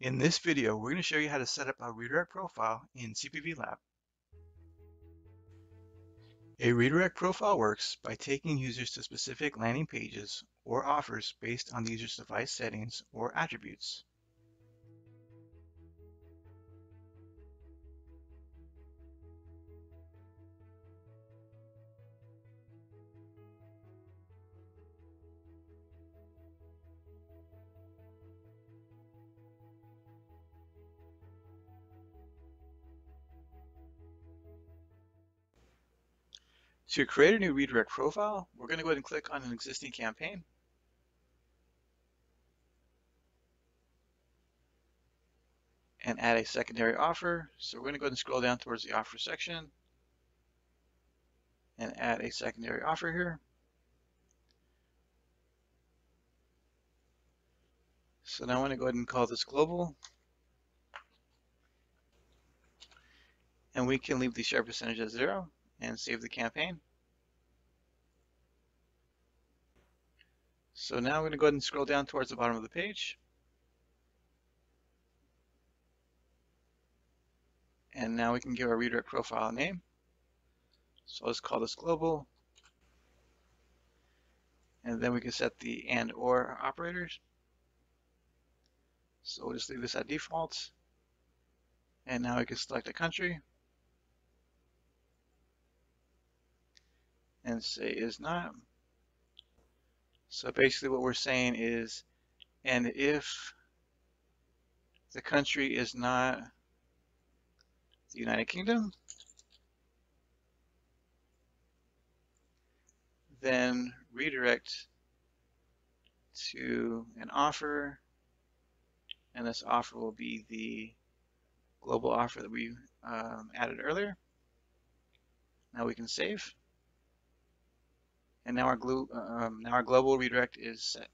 In this video, we're going to show you how to set up a redirect profile in CPV Lab. A redirect profile works by taking users to specific landing pages or offers based on the user's device settings or attributes. To create a new redirect profile, we're going to go ahead and click on an existing campaign. And add a secondary offer. So we're going to go ahead and scroll down towards the offer section and add a secondary offer here. So now I'm going to go ahead and call this global. And we can leave the share percentage as 0 and save the campaign. So now I'm going to go ahead and scroll down towards the bottom of the page. And now we can give our redirect profile a name. So let's call this global. And then we can set the and or operators. So we'll just leave this at default. And now we can select a country and say is not. So basically what we're saying is, and if the country is not the United Kingdom, then redirect to an offer, and this offer will be the global offer that we added earlier. Now we can save, and now our global redirect is set.